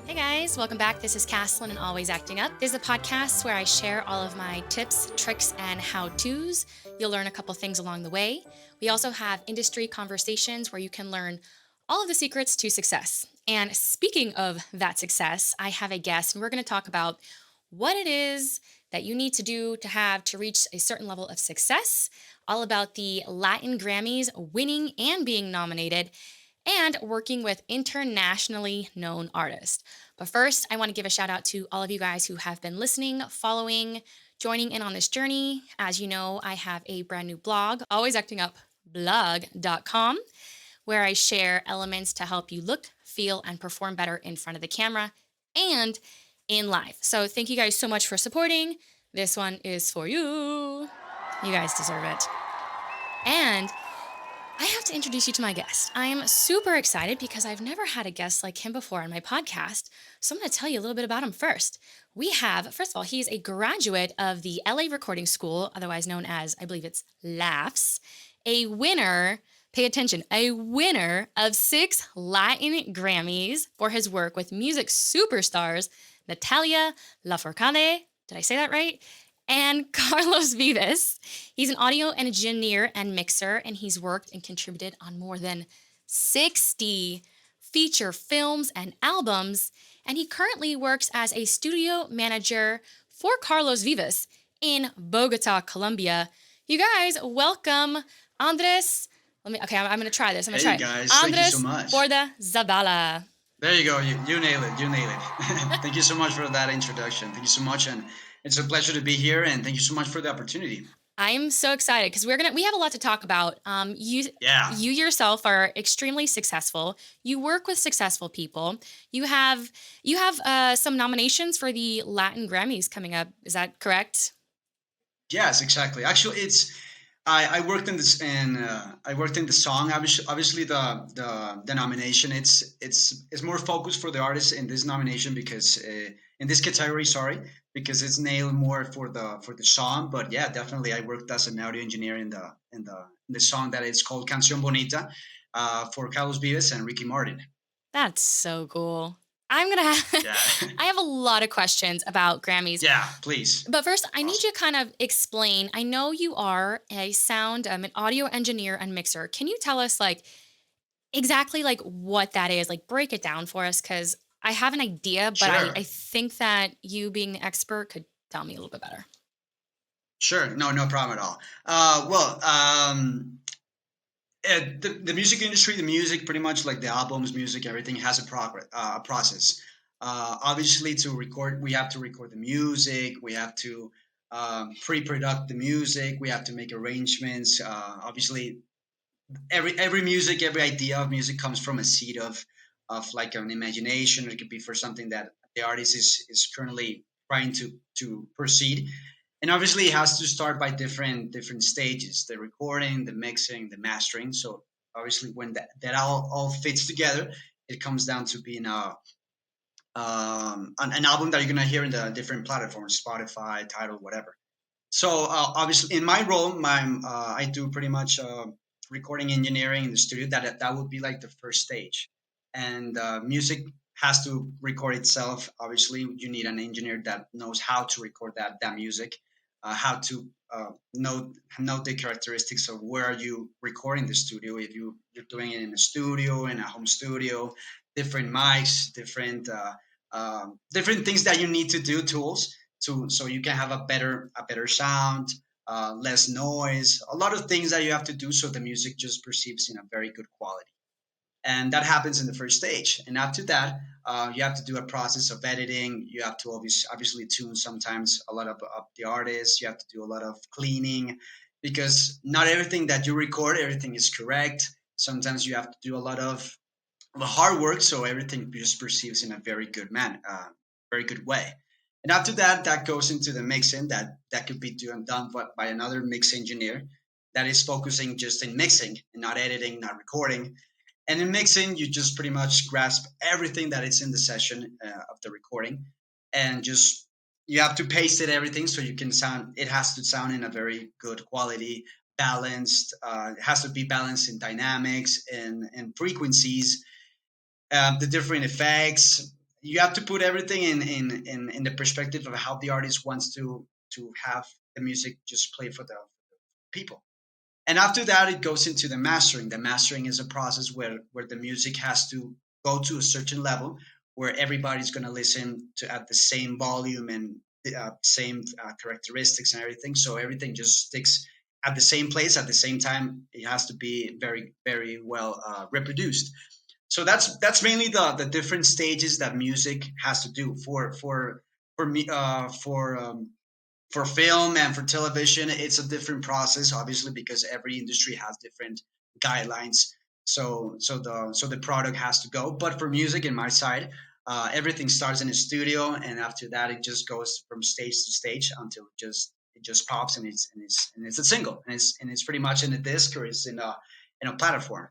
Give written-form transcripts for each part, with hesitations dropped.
Hey guys, welcome back. This is Caslin and Always Acting Up. This is a podcast where I share all of my tips, tricks, and how-tos. You'll learn a couple things along the way. We also have industry conversations where you can learn all of the secrets to success. And speaking of that success, I have a guest and we're going to talk about what it is that you need to do to have to reach a certain level of success, all about the Latin Grammys, winning and being nominated, and working with internationally known artists. But first, I want to give a shout out to all of you guys who have been listening, following, joining in on this journey. As you know, I have a brand new blog, alwaysactingupblog.com, where I share elements to help you look, feel, and perform better in front of the camera and in live. So thank you guys so much for supporting. This one is for you. You guys deserve it. And I have to introduce you to my guest. I am super excited because I've never had a guest like him before on my podcast. So I'm going to tell you a little bit about him first. We have, first of all, he's a graduate of the LA Recording School, otherwise known as, I believe it's LAFS, a winner, pay attention, a winner of 6 Latin Grammys for his work with music superstars Natalia Lafourcade, did I say that right? And Carlos Vives. He's an audio engineer and mixer, and he's worked and contributed on more than 60 feature films and albums. And he currently works as a studio manager for Carlos Vives in Bogota, Colombia. You guys, welcome Andres. I'm going to try this. Hey guys, thank you so much. Borda Zabala. There you go. You nailed it. You nailed it. Thank you so much for that introduction. Thank you so much, and it's a pleasure to be here. And thank you so much for the opportunity. I'm so excited because we have a lot to talk about. You yourself are extremely successful. You work with successful people. You have some nominations for the Latin Grammys coming up. Is that correct? Yes, exactly. Actually, I worked in this and I worked in the song. Obviously, the nomination it's more focused for the artist in this nomination because in this category, sorry, because it's nailed more for the song. But yeah, definitely, I worked as an audio engineer in the song that is called Cancion Bonita for Carlos Vives and Ricky Martin. That's so cool. I'm gonna have Yeah, I have a lot of questions about Grammys. yeah. Please. But first, I need Awesome. you to kind of explain. I know you are an audio engineer and mixer. Can you tell us like exactly like what that is? Like break it down for us because I have an idea, but I Sure. think that you being the expert could tell me a little bit better. Sure. No problem at all. Well, the music industry, the music, pretty much like the albums, music, everything has a process. Obviously, to record, we have to record the music. We have to pre-product the music. We have to make arrangements. Obviously, every music, every idea of music comes from a seed of like an imagination. It could be for something that the artist is currently trying to proceed, and obviously it has to start by different stages: the recording, the mixing, the mastering. So obviously when that all fits together, it comes down to being an album that you're gonna hear in the different platforms, Spotify, Tidal, whatever. So obviously, in my role, I do pretty much recording engineering in the studio. That would be like the first stage, and music has to record itself. Obviously, you need an engineer that knows how to record that music, how to know the characteristics of where you recording the studio. If you're doing it in a studio, in a home studio, different mics, different things that you need to do, tools to so you can have a better sound, less noise, a lot of things that you have to do so the music just perceives in a very good quality. And that happens in the first stage. And after that, you have to do a process of editing. You have to obviously tune sometimes a lot of the artists. You have to do a lot of cleaning because not everything that you record, everything is correct. Sometimes you have to do a lot of hard work so everything just perceives in a very good way. And after that, that goes into the mixing. That could be done by another mix engineer that is focusing just in mixing and not editing, not recording. And in mixing, you just pretty much grasp everything that is in the session of the recording, and just you have to paste it everything so you can sound. It has to sound in a very good quality, balanced. It has to be balanced in dynamics and frequencies, the different effects. you have to put everything in the perspective of how the artist wants to have the music just play for the people. And after that, it goes into the mastering. The mastering is a process where the music has to go to a certain level where everybody's going to listen to at the same volume and same characteristics and everything. So everything just sticks at the same place at the same time. It has to be very, very well reproduced. So that's mainly the different stages that music has to do for me for film and for television. It's a different process, obviously, because every industry has different guidelines. So the product has to go. But for music, in my side, everything starts in a studio, and after that, it just goes from stage to stage until it just pops, and it's a single, and it's pretty much in a disc or it's in a platform,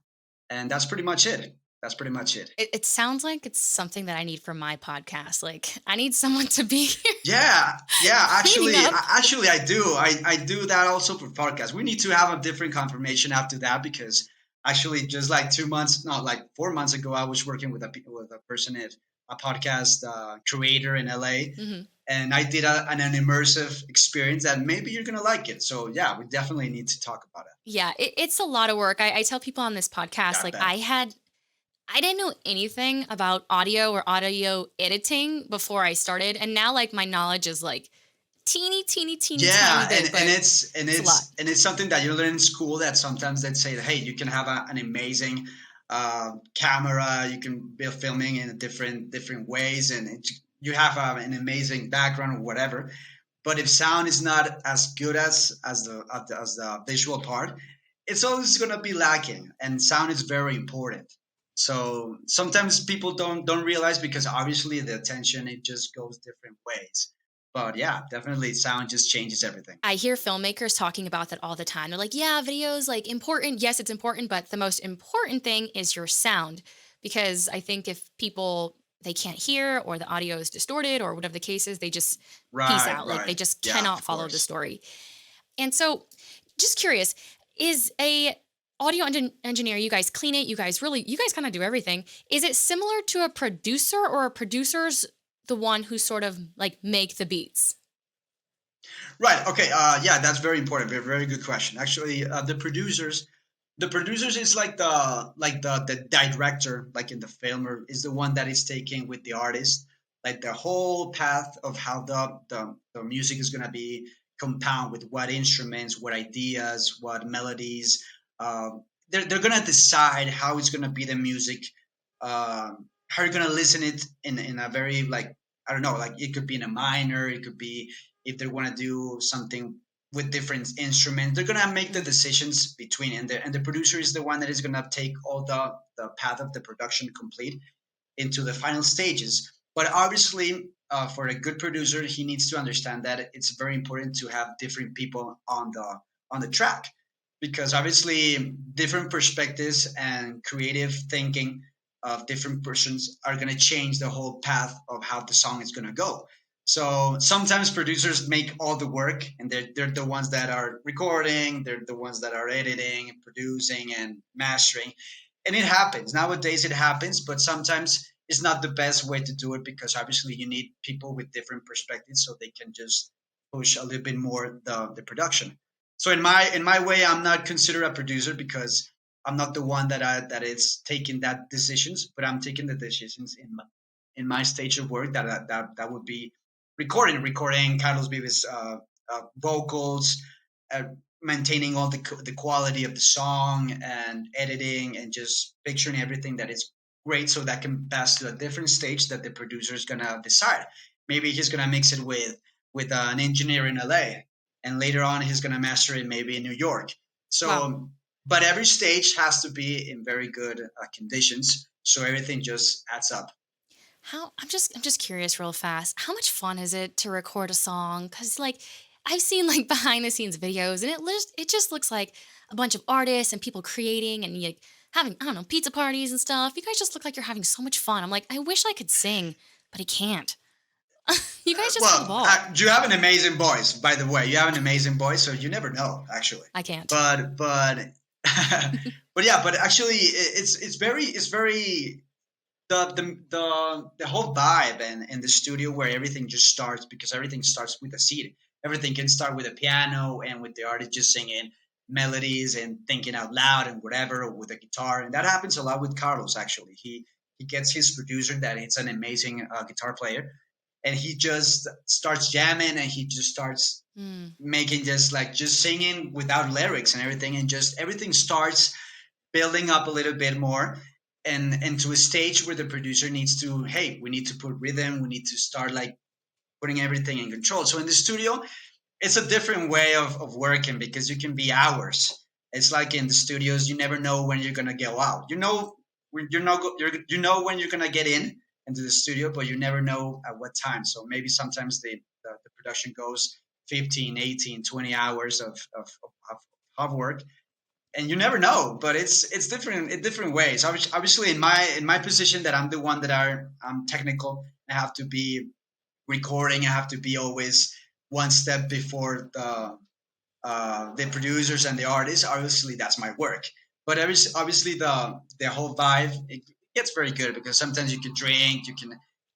and that's pretty much it. That's pretty much it. It sounds like it's something that I need for my podcast. Like, I need someone to be here Yeah, yeah. cleaning Actually, up. I do. I do that also for podcasts. We need to have a different confirmation after that because actually, just like 2 months, not like 4 months ago, I was working with a person at a podcast creator in LA, Mhm. and I did an immersive experience that maybe you're gonna like it. So yeah, we definitely need to talk about it. Yeah, it's a lot of work. I tell people on this Yeah, podcast, I like, bet. I didn't know anything about audio or audio editing before I started, and now, like, my knowledge is, like, teeny, teeny, teeny, tiny Yeah, bit, and but it's and it's a lot. it's and it's something that you learn in school that sometimes they say, hey, you can have an amazing camera, you can be filming in different ways, and you have an amazing background or whatever. But if sound is not as good as the visual part, it's always going to be lacking, and sound is very important. So sometimes people don't realize because obviously the attention it just goes different ways. But yeah, definitely sound just changes everything. I hear filmmakers talking about that all the time. They're like, "Yeah, video's, like, important. Yes, it's important, but the most important thing is your sound." Because I think if people they can't hear or the audio is distorted or whatever the case is, they just peace Right, out. Like, they right. just Yeah, cannot of follow the course. story. And so, just curious, is a audio engineer, you guys clean it, you guys kind of do everything. Is it similar to a producer, or a producer's the one who sort of like make the beats? Right. Okay. Yeah, that's very important. Very, very good question. Actually, the producers is like the director, like in the film, or is the one that is taking with the artist, like the whole path of how the music is gonna be compound with what instruments, what ideas, what melodies. They're gonna decide how it's gonna be the music. How you're gonna listen it in a very like I don't know, like it could be in a minor, it could be if they want to do something with different instruments. They're gonna make the Mm. decisions between, and the producer is the one that is gonna take all the path of the production complete into the final stages. But obviously, for a good producer, he needs to understand that it's very important to have different people on the track because obviously different perspectives and creative thinking of different persons are going to change the whole path of how the song is going to go. So sometimes producers make all the work and they're the ones that are recording, they're the ones that are editing, producing, and mastering. And it happens. Nowadays it happens, but sometimes it's not the best way to do it because obviously you need people with different perspectives so they can just push a little bit more the production. So in my way, I'm not considered a producer because I'm not the one that is taking that decisions, but I'm taking the decisions in my stage of work that would be recording Carlos Vives vocals, uh, maintaining all the quality of the song and editing and just picturing everything that is great so that can pass to a different stage that the producer is gonna decide. Maybe he's gonna mix it with an engineer in LA, and later on he's gonna master it maybe in New York. Wow. So, but every stage has to be in very good conditions, so everything just adds up. How I'm just curious real fast. How much fun is it to record a song? Cuz like I've seen like behind the scenes videos, and it just looks like a bunch of artists and people creating and like having, I don't know, pizza parties and stuff. You guys just look like you're having so much fun. I'm like, I wish I could sing, but I can't. You guys just have a Well, ball. you have an amazing voice, by the way. You have an amazing voice, so you never know, actually. I can't. But but yeah, but actually, it's very the whole vibe and the studio where everything just starts, because everything starts with a seed. Everything can start with a piano and with the artist just singing melodies and thinking out loud and whatever, or with a guitar. And that happens a lot with Carlos. Actually, he gets his producer that it's an amazing guitar player, and he just starts jamming and he just starts Mm, making just singing without lyrics and everything, and just everything starts building up a little bit more, and to a stage where the producer needs to, hey, we need to put rhythm, we need to start like putting everything in control. So in the studio it's a different way of working, because you can be hours. It's like in the studios, you never know when you're gonna go out. You know when you're not you know when you're gonna get in into the studio, but you never know at what time. So maybe sometimes the production goes 15, 18, 20 hours of work, and you never know. But it's different in different ways. Obviously in my position, that I'm the one that I'm technical, I have to be recording, I have to be always one step before the producers and the artists. Obviously that's my work, but obviously the whole vibe, it gets very good, because sometimes you can drink,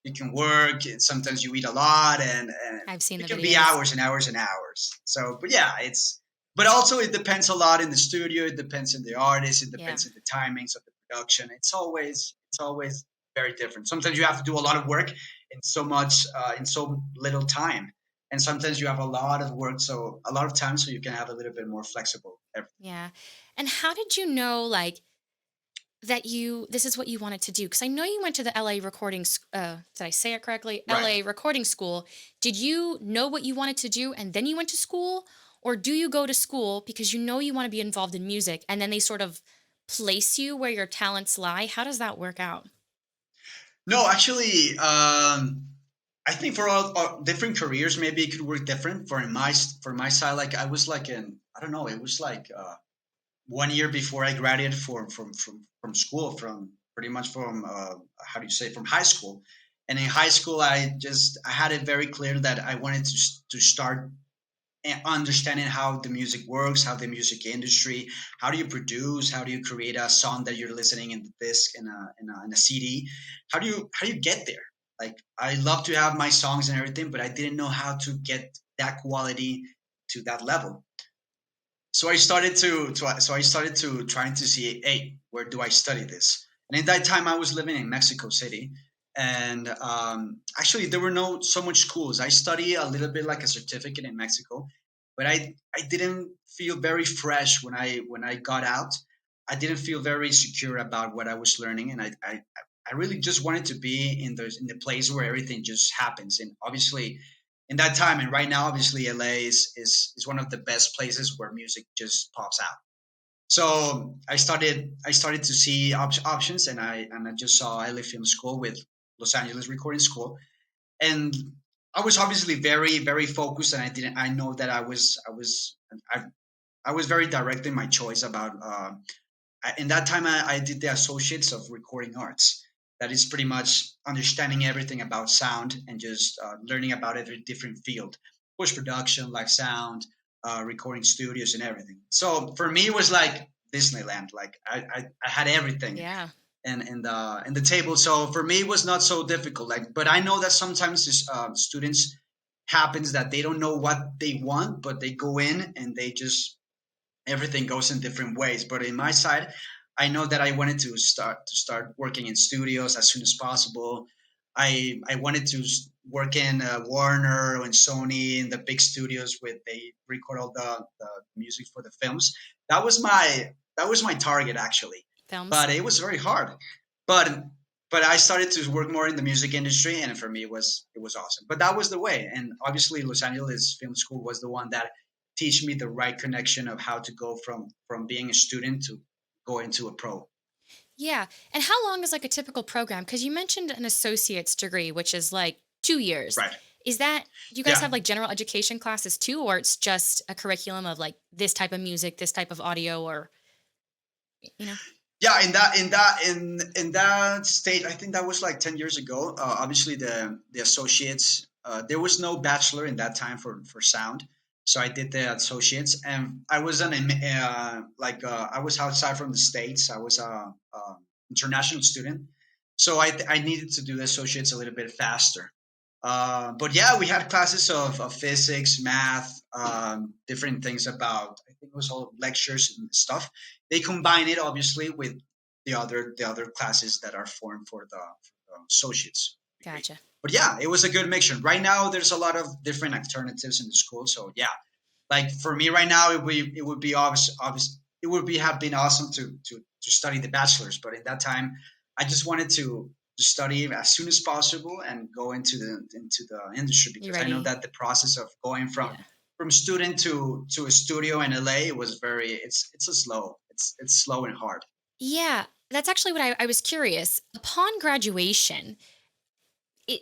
you can work, sometimes you eat a lot, and I've seen it the can be videos. hours and hours and hours. So but yeah, it's, but also it depends a lot in the studio, it depends on the artist, it Yeah. depends on the timings of the production. It's always very different. Sometimes you have to do a lot of work in so much in so little time, and sometimes you have a lot of work, so a lot of time, so you can have a little bit more flexible everything. Yeah. And how did you know, like, that this is what you wanted to do? Because I know you went to the LA did I say it correctly? Right. LA recording school. Did you know what you wanted to do and then you went to school? Or do you go to school because you know you want to be involved in music and then they sort of place you where your talents lie? How does that work out? No, actually, I think for all different careers, maybe it could work different. For my side, like I was like in, I don't know, it was like 1 year before I graduated from school, from pretty much from how do you say, from high school. And in high school, I had it very clear that I wanted to start and understanding how the music works, how the music industry, how do you produce, how do you create a song that you're listening in the disc, in a CD, how do you get there? Like I love to have my songs and everything, but I didn't know how to get that quality to that level. So I started to trying to see, hey, where do I study this? And in that time, I was living in Mexico City, and actually there were no so much schools. I studied a little bit like a certificate in Mexico, but I didn't feel very fresh when I got out. I didn't feel very secure about what I was learning, and I really just wanted to be in the place where everything just happens. And obviously in that time and right now, obviously LA is one of the best places where music just pops out. So I started to see options, and I just saw LA Film School with Los Angeles Recording School, and I was obviously very focused, and I know that I, I was very direct in my choice about in that time I did the associates of recording arts. That is pretty much understanding everything about sound and just learning about every different field, post production, live sound, recording studios, and everything. So for me, it was like Disneyland. Like I had everything Yeah. in the table. So for me, it was not so difficult. Like, but I know that sometimes students happens that they don't know what they want, but they go in and they just everything goes in different ways. But in my side, I know that I wanted to start working in studios as soon as possible. I wanted to work in Warner and Sony in the big studios where they record all the music for the films. That was my target actually, Films. but it was very hard. But but I started to work more in the music industry, and for me it was awesome. But that was the way, and obviously Los Angeles Film School was the one that teach me the right connection of how to go from being a student to go into a pro. Yeah. And how long is like a typical program? Because you mentioned an associate's degree, which is like 2 years. Right. Is that, do you guys Yeah. have like general education classes too, or it's just a curriculum of like this type of music, this type of audio, or, you know? Yeah. In that state, I think that was like 10 years ago. Obviously, the associates. There was no bachelor in that time for sound, so I did the associates, and I was I was outside from the states. I was a international student, So I needed to do the associates a little bit faster. But yeah, we had classes of physics, math, different things about. I think it was all lectures and stuff. They combine it obviously with the other classes that are formed for the associates degree. Gotcha. But yeah, it was a good mixture. Right now, there's a lot of different alternatives in the school. So yeah, like for me right now, it would be obvious it would be have been awesome to study the bachelor's, but in that time, I just wanted to study as soon as possible and go into the industry You because I know ready? that the process of going from Yeah. from student to a studio in LA was very it's a slow it's slow and hard. Yeah, that's actually what I was curious. Upon graduation,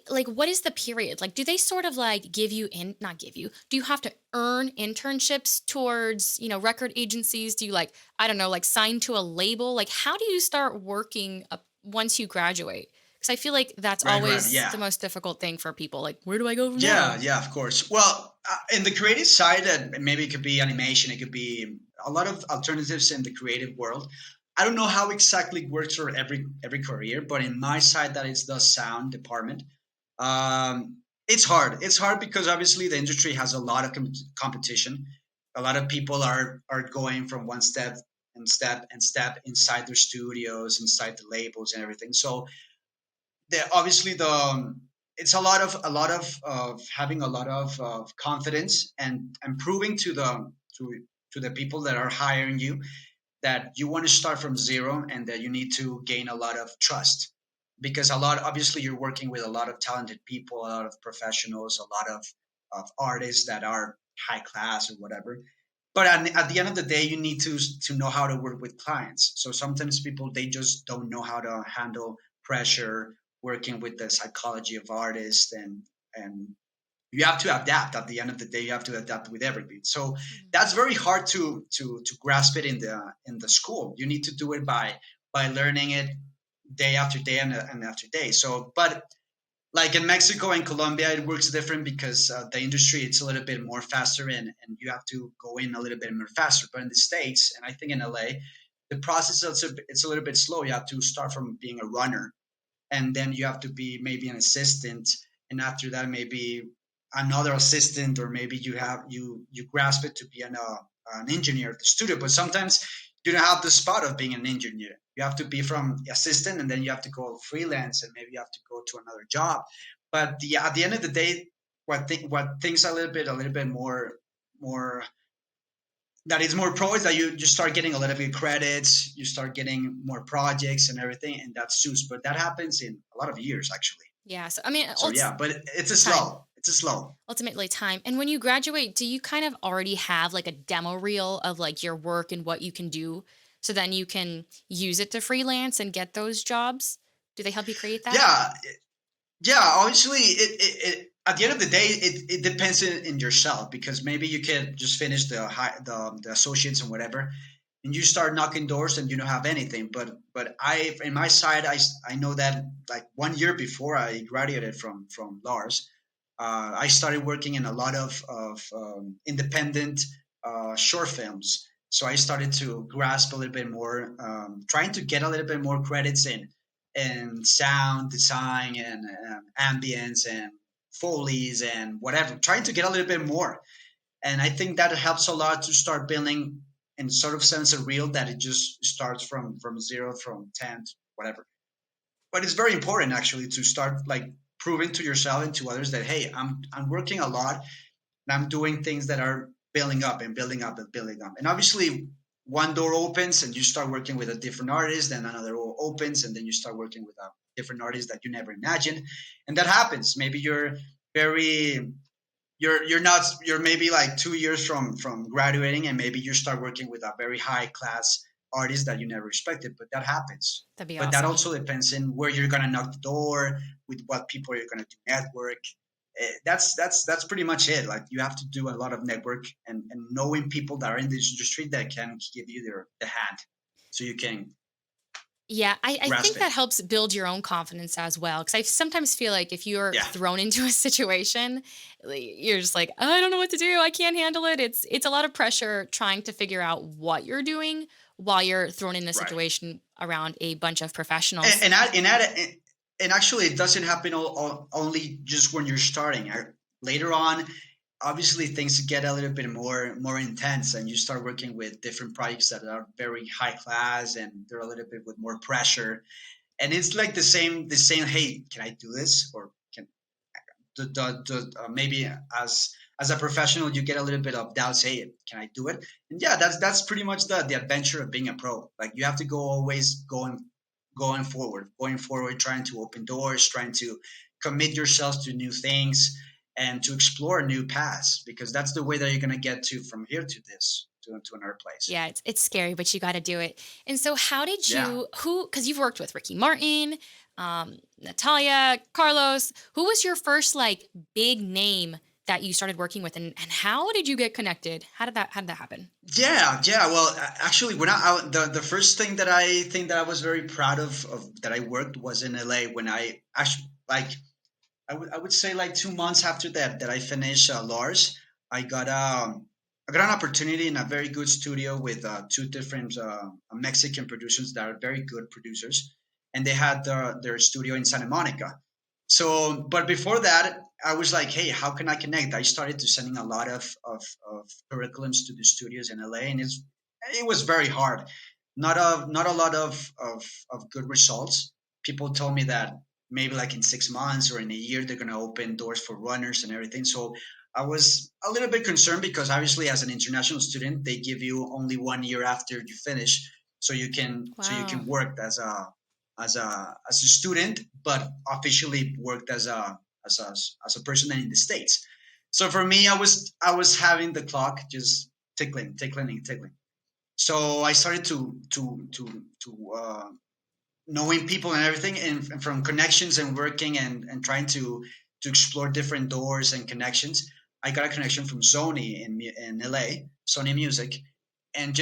like what is the period? Like do they sort of like give you in not give you. Do you have to earn internships towards, record agencies? Do you like I don't know, like sign to a label? Like how do you start working up once you graduate? Cuz I feel like that's Right, always yeah. the most difficult thing for people. Like where do I go from Yeah, there? yeah, of course. Well, in the creative side, maybe it could be animation. It could be a lot of alternatives in the creative world. I don't know how exactly it works for every career, but in my side, that is the sound department. It's hard. It's hard because obviously the industry has a lot of competition. A lot of people are going from one step and step inside their studios, inside the labels and everything. So obviously it's a lot of having a lot of confidence and proving to the people that are hiring you that you want to start from zero and that you need to gain a lot of trust because a lot obviously you're working with a lot of talented people, a lot of professionals, a lot of artists that are high class or whatever. But at the end of the day, you need to know how to work with clients. So sometimes people they just don't know how to handle pressure, working with the psychology of artists, and you have to adapt. At the end of the day, you have to adapt with everybody. So Mhm. that's very hard to grasp it in the school. You need to do it by learning it day after day and after day. So, but like in Mexico and Colombia, it works different because the industry it's a little bit more faster and you have to go in a little bit more faster. But in the States, and I think in LA, the process it's a little bit slow. You have to start from being a runner, and then you have to be maybe an assistant, and after that maybe another assistant, or maybe you grasp it to be an engineer at the studio. But sometimes you don't have the spot of being an engineer. You have to be from assistant, and then you have to go freelance, and maybe you have to go to another job. But at the end of the day, what things a little bit more that is more pro is that you start getting a little bit credits, you start getting more projects and everything, and that suits. But that happens in a lot of years actually. Yeah, so I mean, So yeah, but it's a time. slow. It's a slow. Ultimately time. And when you graduate, do you kind of already have like a demo reel of like your work and what you can do so then you can use it to freelance and get those jobs? Do they help you create that? Yeah, yeah. Obviously, it at the end of the day, it depends in yourself because maybe you can just finish the associates and whatever, and you start knocking doors and you don't have anything. But I in my side, I know that like 1 year before I graduated from Lars, I started working in a lot of independent short films. So I started to grasp a little bit more, trying to get a little bit more credits in sound design and ambience and foley's and whatever, trying to get a little bit more. And I think that helps a lot to start building in sort of sense a reel that it just starts from zero, from 10 to whatever. But it's very important actually to start like proving to yourself and to others that hey, I'm working a lot and I'm doing things that are building up and building up and building up. And obviously, one door opens and you start working with a different artist, then another door opens, and then you start working with a different artist that you never imagined. And that happens. Maybe very you're maybe like 2 years from graduating, and maybe you start working with a very high class artist that you never expected. But that happens. That'd be But that awesome. also depends on where you're gonna knock the door, with what people you're gonna do network. That's pretty much it. Like you have to do a lot of network and knowing people that are in this industry that can give you the hand, so you can Yeah, I grasp think it. that helps build your own confidence as well. Cause I sometimes feel like if you're Yeah, thrown into a situation, you're just like, "Oh, I don't know what to do. I can't handle it." It's a lot of pressure trying to figure out what you're doing while you're thrown in a right. situation around a bunch of And, professionals. and add, and add and actually it doesn't happen only just when you're starting. Later on, obviously things get a little bit more intense, and you start working with different projects that are very high class, and they're a little bit with more pressure. And it's like the same. Hey, can I do this? Or can maybe as a professional you get a little bit of doubts. Hey, can I do it? And yeah, that's pretty much the adventure of being a pro. Like you have to go always going forward, trying to open doors, trying to commit yourselves to new things and to explore new paths, because that's the way that you're going to get to from here to this to another place. Yeah, it's scary, but you got to do it. And so, how did Yeah. you, who, because you've worked with Ricky Martin, Natalia, Carlos, who was your first like big name that you started working with, and how did you get connected? How did that happen? Yeah. Well, actually, when the first thing that I think that I was very proud of that I worked was in LA, when I actually, like, I would say like 2 months after that I finished Lars. I got I got an opportunity in a very good studio with two different Mexican producers that are very good producers, and they had their studio in Santa Monica. So, but before that, I was like, hey, how can I connect? I started to sending a lot of curriculums to the studios in LA, and it was very hard. Not a lot of good results. People told me that maybe like in 6 months or in a year they're going to open doors for runners and everything. So I was a little bit concerned, because obviously as an international student they give you only 1 year after you finish, so you can Wow. work as a student, but officially worked as a person in the States. So for me, I was having the clock just tickling, tickling, and tickling. So I started to knowing people and everything, and from connections and working and trying to explore different doors and connections. I got a connection from Sony in LA, Sony Music, and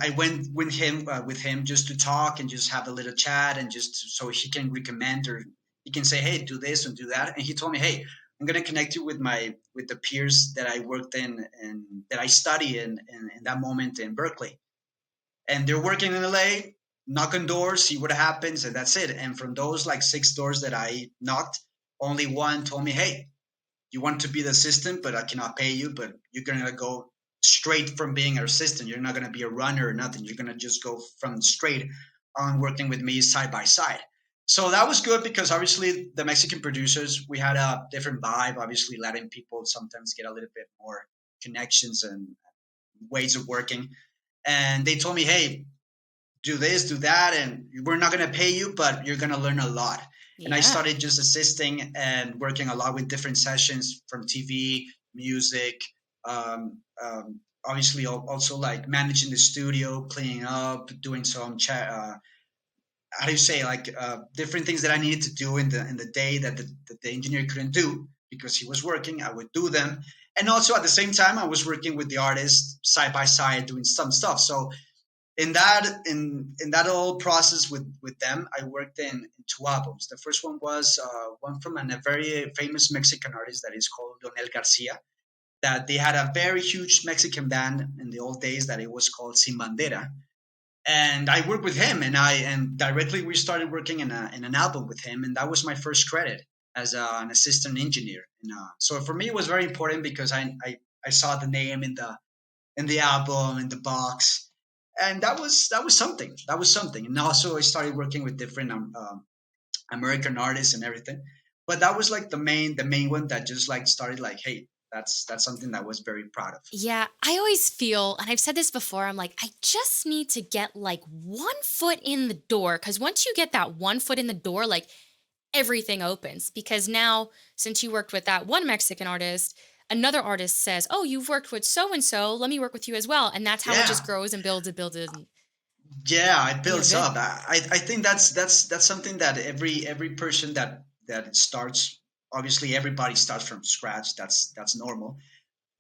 I went with him just to talk and just have a little chat, and just so he can recommend, or he can say, hey, do this and do that. And he told me, hey, I'm gonna connect you with the peers that I worked in and that I study in that moment in Berkeley, and they're working in LA. Knock on doors, see what happens, and that's it. And from those like 6 doors that I knocked, only one told me, hey, you want to be the assistant, but I cannot pay you. But you're gonna go straight from being an assistant. You're not gonna be a runner or nothing. You're gonna just go from straight on working with me side by side. So that was good, because obviously the Mexican producers, we had a different vibe. Obviously, Latin people sometimes get a little bit more connections and ways of working. And they told me, hey, do this, do that, and we're not going to pay you, but you're going to learn a lot. And I Yeah. started just assisting and working a lot with different sessions from TV, music, obviously also like managing the studio, cleaning up, doing some how do you say, like different things that I needed to do in the day that the engineer couldn't do because he was working. I would do them, and also at the same time I was working with the artist side by side doing some stuff. So in that whole process with them, I worked in two albums. The first one was one from a very famous Mexican artist that is called Leonel Garcia. That they had a very huge Mexican band in the old days that it was called Sin Bandera, and I worked with him, and directly we started working in an album with him, and that was my first credit as an assistant engineer. And so for me, it was very important because I saw the name in the album in the box, and that was something. That was something. And also I started working with different American artists and everything. But that was like the main one that just like started like, hey, that's something that I was very proud of. Yeah, I always feel, and I've said this before, I'm like, I just need to get like one foot in the door. Cause once you get that one foot in the door, like everything opens. Because now, since you worked with that one Mexican artist, another artist says, oh, you've worked with so and so, let me work with you as well. And that's how it just Yeah, grows and builds and builds. And yeah, it you're builds good. up. I think that's something that every person that starts. Obviously, everybody starts from scratch. That's normal,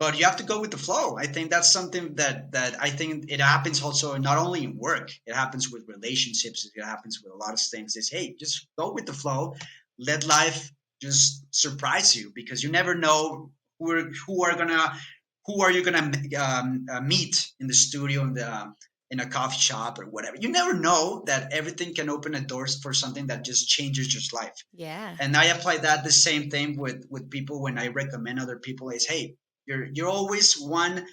but you have to go with the flow. I think that's something that I think it happens also not only in work. It happens with relationships. It happens with a lot of things. Is, hey, just go with the flow. Let life just surprise you, because you never know who are you gonna meet in the studio, in a coffee shop or whatever. You never know that everything can open a doors for something that just changes your life. Yeah. And I apply that the same thing with people when I recommend other people is, hey, you're always one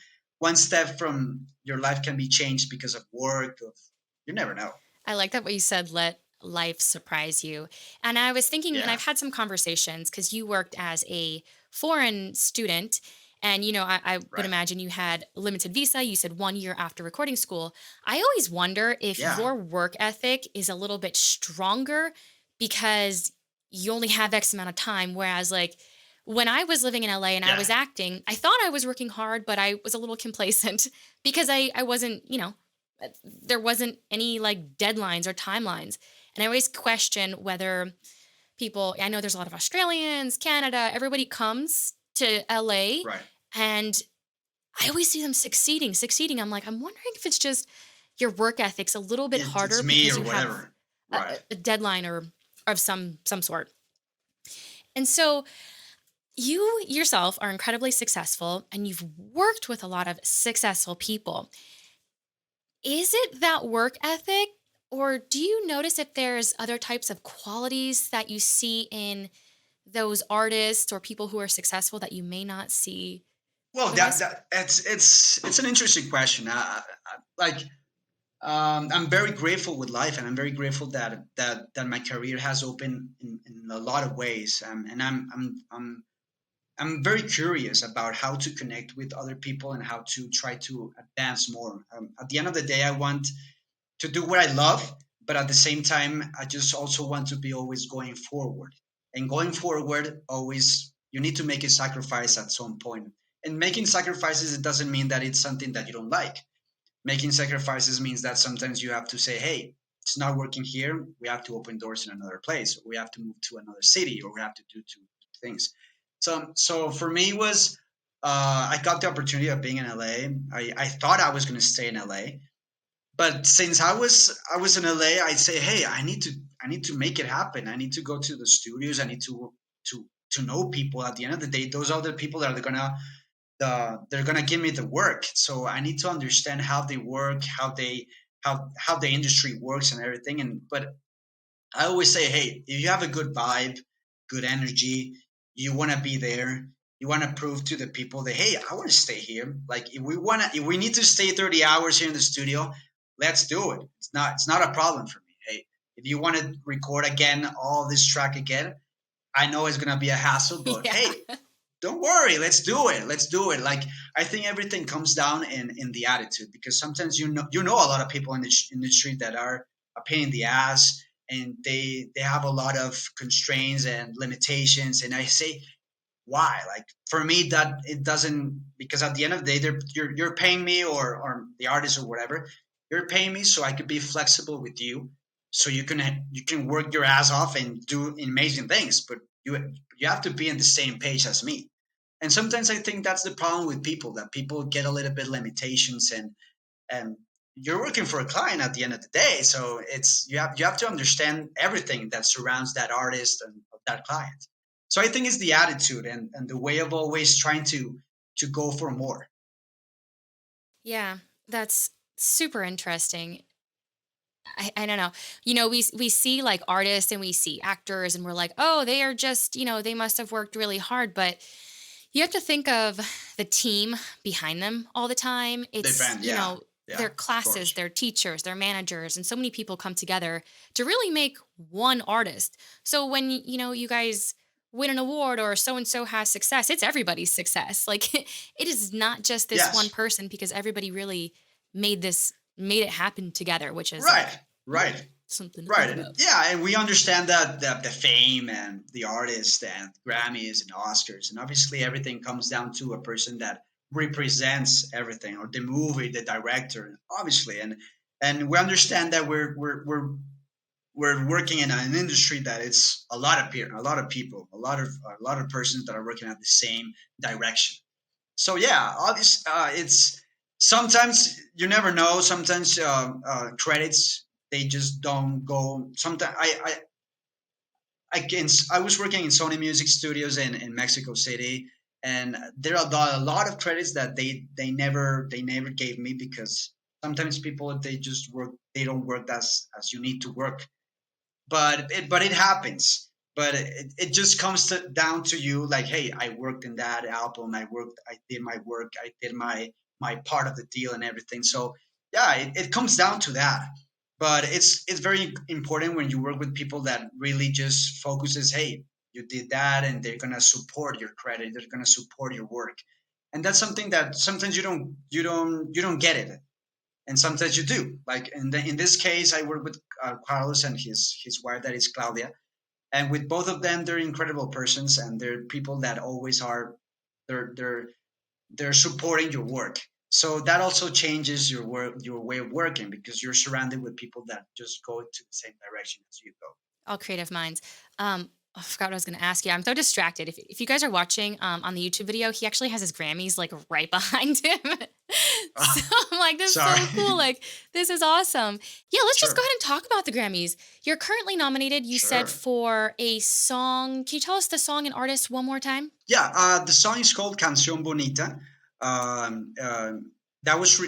step from your life can be changed because of work. Of you never know. I like that what you said, let life surprise you. And I was thinking, and Yeah, I've had some conversations because you worked as a foreign student. And, I would right. imagine you had limited visa. You said 1 year after recording school. I always wonder if Yeah, your work ethic is a little bit stronger because you only have X amount of time. Whereas, like, when I was living in LA and I yeah. was acting, I thought I was working hard, but I was a little complacent because I wasn't, there wasn't any like deadlines or timelines. And I always question whether people, I know there's a lot of Australians, Canada, everybody comes to LA Right. and I always see them succeeding. I'm like, I'm wondering if it's just your work ethic's a little bit It's harder me because or you have whatever. a, Right. a deadline or of some sort. And so you yourself are incredibly successful and you've worked with a lot of successful people. Is it that work ethic, or do you notice if there's other types of qualities that you see in those artists or people who are successful that you may not see Well, otherwise? it's an interesting question. Like I'm very grateful with life, and I'm very grateful that my career has opened in a lot of ways. And I'm very curious about how to connect with other people and how to try to advance more. At the end of the day, I want to do what I love, but at the same time, I just also want to be always going forward. And going forward, always you need to make a sacrifice at some point. And making sacrifices, it doesn't mean that it's something that you don't like. Making sacrifices means that sometimes you have to say, hey, it's not working here. We have to open doors in another place, or we have to move to another city, or we have to do two things. So for me, it was I got the opportunity of being in LA. I thought I was going to stay in LA, but since I was in LA, I'd say, hey, I need to make it happen. I need to go to the studios. I need to know people. At the end of the day, those are the people that are they're gonna give me the work. So I need to understand how they work, how the industry works and everything. And but I always say, hey, if you have a good vibe, good energy, you want to be there. You want to prove to the people that, hey, I want to stay here. Like if we need to stay 30 hours here in the studio, let's do it. It's not a problem for me. Hey, if you want to record again all this track again, I know it's gonna be a hassle, but Yeah. hey, don't worry, let's do it. Like I think everything comes down in the attitude, because sometimes you know a lot of people in the street that are a pain in the ass, and they have a lot of constraints and limitations, and I say, why? Like for me, that it doesn't, because at the end of the day, you're paying me, or the artist or whatever, you're paying me so I could be flexible with you, so you can work your ass off and do amazing things, but you have to be on the same page as me. And sometimes I think that's the problem with people, that people get a little bit limitations, and you're working for a client at the end of the day, so it's you have to understand everything that surrounds that artist and that client. So I think it's the attitude and the way of always trying to go for more. Yeah, that's super interesting. I don't know. We see like artists and we see actors and we're like, oh, they are just, they must have worked really hard. But you have to think of the team behind them all the time. It's, Different, yeah, yeah, their of classes, course. their teachers, their managers, and so many people come together to really make one artist. So when, you guys win an award or so and so has success, it's everybody's success. Like it is not just this one Yes, person because everybody really made it happen together, which is like, right, ooh, right. something to think Right. And about. yeah, and we understand that the fame and the artists and Grammys and Oscars, and obviously everything comes down to a person that represents everything, or the movie, the director, obviously. And we understand that we're working in an industry that it's a lot of people, a lot of persons that are working at the same direction. So yeah, obviously, it's sometimes you never know. Sometimes credits, they just don't go. Sometimes I was working in Sony Music Studios in Mexico City, and there are a lot of credits that they never gave me, because Sometimes people they just work, they don't work as you need to work, but it happens. But it just comes down to you, like, hey, I worked in that album, I did my work, I did my part of the deal and everything. So yeah, it comes down to that. But it's very important when you work with people that really just focuses, hey, you did that, and they're gonna support your credit, they're gonna support your work. And that's something that sometimes you don't get it, and sometimes you do. Like in this case, I work with Carlos and his wife, that is Claudia, and with both of them, they're incredible persons, and they're people that always are. They're they're they're supporting your work. So that also changes your work, your way of working, because you're surrounded with people that just go to the same direction as you go. All creative minds. I forgot what I was going to ask you. I'm so distracted. If you guys are watching on the YouTube video, he actually has his Grammys like right behind him. So I'm like, this is Sorry. so cool. Like, this is awesome. Yeah, let's just go Sure. ahead and talk about the Grammys. You're currently nominated, you said, Sure. for a song. Can you tell us the song and artist one more time? Yeah, the song is called Cancion Bonita. That was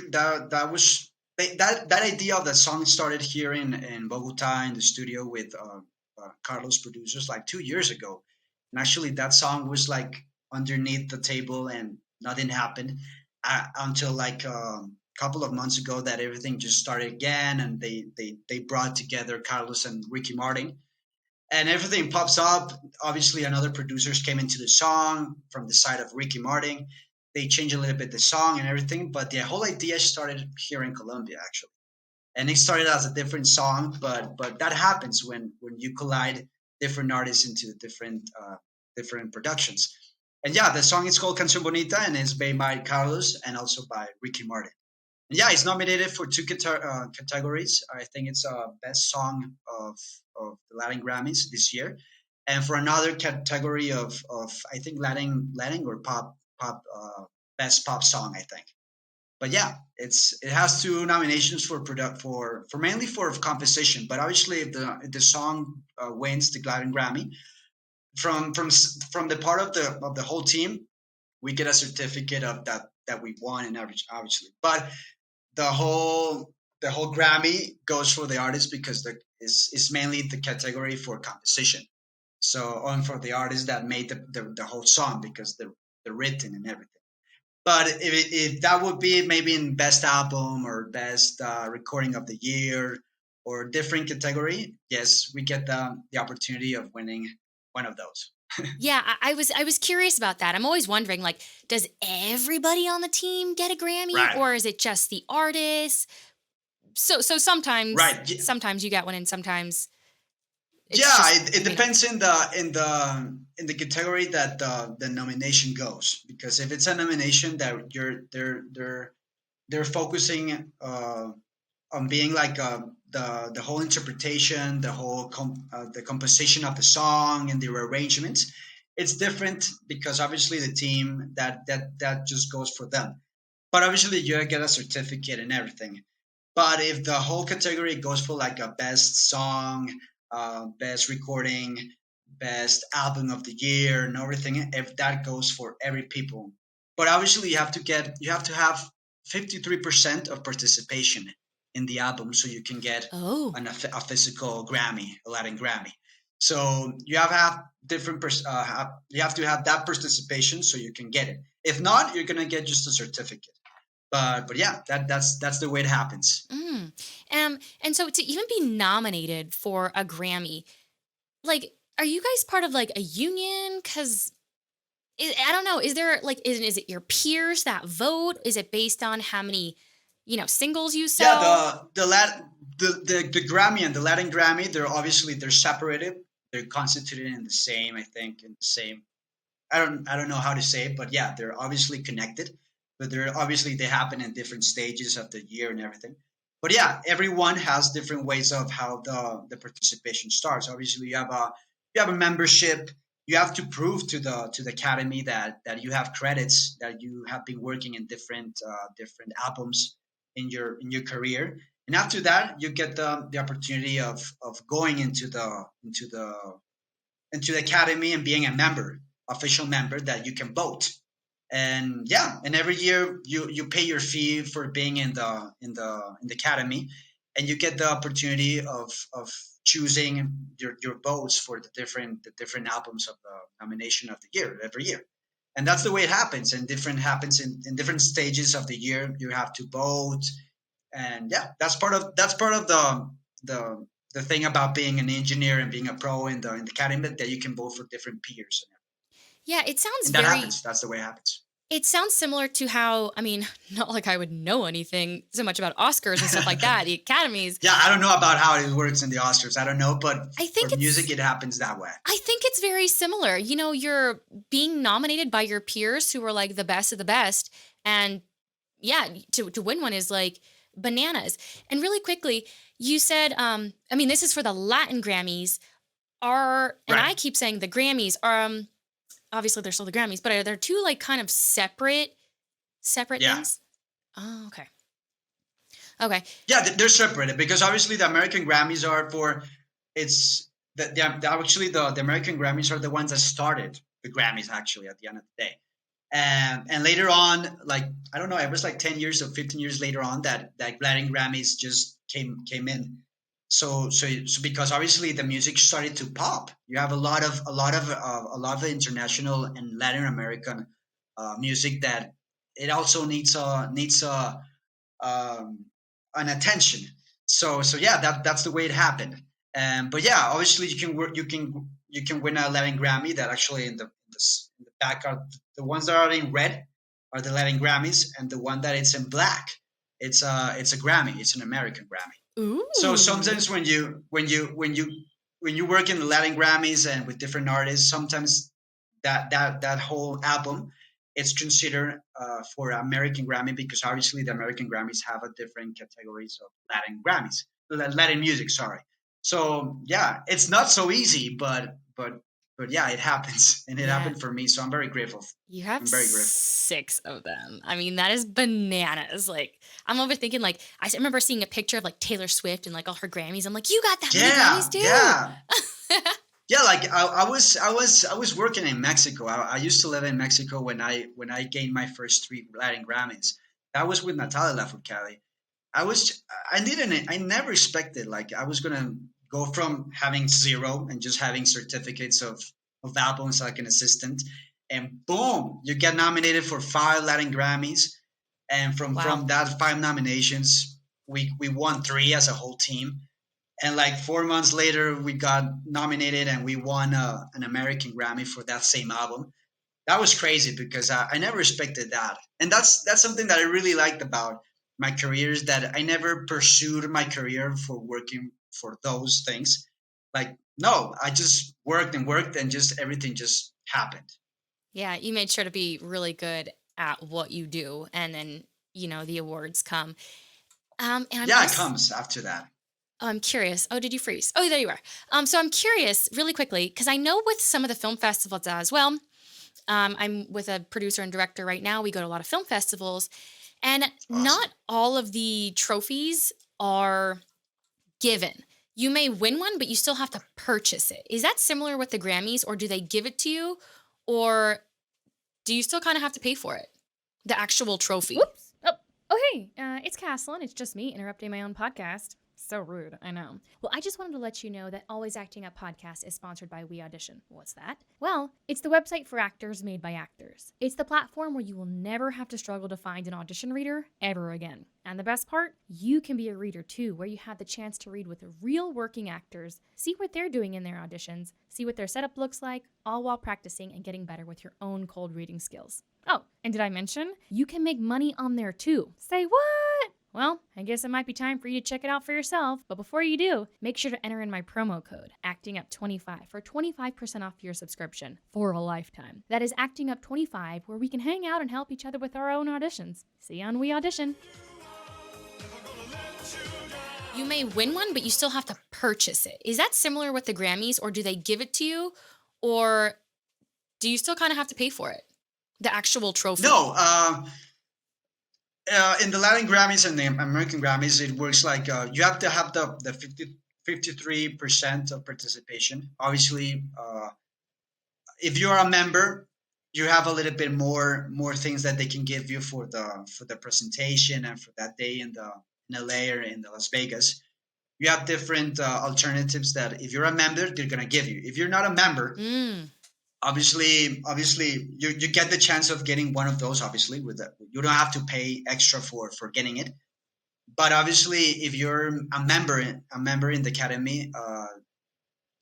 that idea of the song started here in Bogota in the studio with Carlos producers like 2 years ago, and actually that song was like underneath the table and nothing happened until like a couple of months ago, that everything just started again, and they brought together Carlos and Ricky Martin, and everything pops up. Obviously, another producers came into the song from the side of Ricky Martin. They changed a little bit the song and everything, but the whole idea started here in Colombia actually, and it started as a different song. But that happens when you collide different artists into different productions. And yeah, the song is called Canción Bonita, and it's made by Carlos and also by Ricky Martin. Yeah, it's nominated for two categories. I think it's best song of the Latin Grammys this year, and for another category of I think Latin or pop best pop song, I think. But yeah, it has two nominations for product for mainly for composition. But obviously, if the song wins the Latin Grammy, from the part of the whole team, we get a certificate of that we won, and obviously, but the whole Grammy goes for the artist, because is mainly the category for composition. So on for the artist that made the whole song, because the written and everything. But if that would be maybe in best album or best recording of the year or different category, yes, we get the opportunity of winning one of those. Yeah, I was curious about that. I'm always wondering, like, does everybody on the team get a Grammy, Right. or is it just the artist? So sometimes Right. sometimes you get one, and sometimes it's Yeah, just it you know. depends in the category that the nomination goes, because if it's a nomination that they're focusing on being like the whole interpretation, the composition of the song and the arrangements, it's different, because obviously the team that just goes for them. But obviously you get a certificate and everything. But if the whole category goes for like a best song, best recording, best album of the year, and everything, if that goes for every people. But obviously, you have to have 53% of participation in the album, so you can get Oh. a physical Grammy, a Latin Grammy. So you have to have that participation so you can get it. If not, you're gonna get just a certificate. But yeah, that's the way it happens. Mm. And so to even be nominated for a Grammy, like, are you guys part of like a union? Because I don't know. Is there like is it your peers that vote? Is it based on how many singles you Yeah, sell? the Grammy and the Latin Grammy, they're separated. They're constituted in the same, I think, in the same. I don't know how to say it, but yeah, they're obviously connected. But they happen in different stages of the year and everything. But yeah, everyone has different ways of how the participation starts. Obviously, you have a membership. You have to prove to the academy that you have credits, that you have been working in different albums in your career. And after that, you get the opportunity of going into the academy and being a member, official member, that you can vote. And yeah, and every year you pay your fee for being in the academy, and you get the opportunity of choosing your votes for the different albums of the nomination of the year every year. And that's the way it happens, and different happens in different stages of the year. You have to vote. And yeah, that's part of the the thing about being an engineer and being a pro in the academy, that you can vote for different peers. Yeah, it sounds And that very happens. That's the way it happens. it sounds similar to how, I mean, not like I would know anything so much about Oscars and stuff like that, the academies. Yeah, I don't know about how it works in the Oscars. I don't know, but I for think music, it's it happens that way. I think it's very similar. You know, you're being nominated by your peers who are like the best of the best, and yeah, to win one is like bananas. And really quickly, you said, I mean, this is for the Latin Grammys. And Right. I keep saying the Grammys are, obviously they're still the Grammys, but are there two like kind of separate Yeah. things? Oh, okay. Okay. Yeah, they're separated because obviously the American Grammys are for it's actually the American Grammys are the ones that started the Grammys actually at the end of the day. And later on, like I don't know, it was like 10 years or 15 years later on that Latin Grammys just came in. So because obviously the music started to pop, you have a lot of international and Latin American music that it also needs um, an attention. So yeah, that's the way it happened. But yeah, obviously you can win a Latin Grammy. That actually in the back are the ones that are in red are the Latin Grammys, and the one that it's in black, it's a Grammy. It's an American Grammy. So Ooh. sometimes when you work in the Latin Grammys and with different artists, sometimes that whole album it's considered for American Grammy because obviously the American Grammys have a different categories of Latin Grammys, Latin music. Sorry. So yeah, it's not so easy, but yeah, it happens, and it Yeah. happened for me. So I'm very grateful. You have I'm very grateful. 6 of them. I mean, that is bananas. Like, I'm over thinking, like, remember seeing a picture of like Taylor Swift and like all her Grammys. I'm like, you got that many Grammys Yeah, too. yeah. Yeah, like I was working in Mexico. I used to live in Mexico when I gained my first three Latin Grammys. That was with Natalia Lafourcade. I never expected like I was gonna go from having zero and just having certificates of albums like an assistant, and boom, you get nominated for five Latin Grammys, and from Wow. that five nominations, we won three as a whole team, and like 4 months later we got nominated and we won an American Grammy for that same album. That was crazy because I never expected that, and that's something that I really liked about my career is that I never pursued my career for working for those things. Like no, I just worked and just everything just happened. Yeah, you made sure to be really good at what you do, and then, the awards come. And I'm Yeah, it also comes after that. I'm curious. Oh, did you freeze? Oh, there you are. So I'm curious, really quickly, because I know with some of the film festivals as well. I'm with a producer and director right now. We go to a lot of film festivals, and Awesome. not all of the trophies are given. You may win one, but you still have to purchase it. Is that similar with the Grammys, or do they give it to you, or do you still kind of have to pay for it? The actual trophy. Whoops. Oh, hey, it's Caslin. It's just me interrupting my own podcast. So rude, I know. Well, I just wanted to let you know that Always Acting Up podcast is sponsored by WeAudition. What's that? Well, it's the website for actors made by actors. It's the platform where you will never have to struggle to find an audition reader ever again. And the best part? You can be a reader too, where you have the chance to read with real working actors, see what they're doing in their auditions, see what their setup looks like, all while practicing and getting better with your own cold reading skills. Oh, and did I mention? You can make money on there too. Say what? Well, I guess it might be time for you to check it out for yourself. But before you do, make sure to enter in my promo code, ActingUp25, for 25% off your subscription for a lifetime. That is ActingUp25, where we can hang out and help each other with our own auditions. See you on WeAudition. You may win one, but you still have to purchase it. Is that similar with the Grammys, or do they give it to you, or do you still kind of have to pay for it? The actual trophy. No, in the Latin Grammys and the American Grammys, it works like you have to have the 53% of participation. Obviously, if you're a member, you have a little bit more things that they can give you for the presentation and for that day in LA or in the Las Vegas. You have different alternatives that if you're a member, they're gonna give you. If you're not a member, Mm. obviously you get the chance of getting one of those. Obviously, with that, you don't have to pay extra for getting it. But obviously, if you're a member in the academy,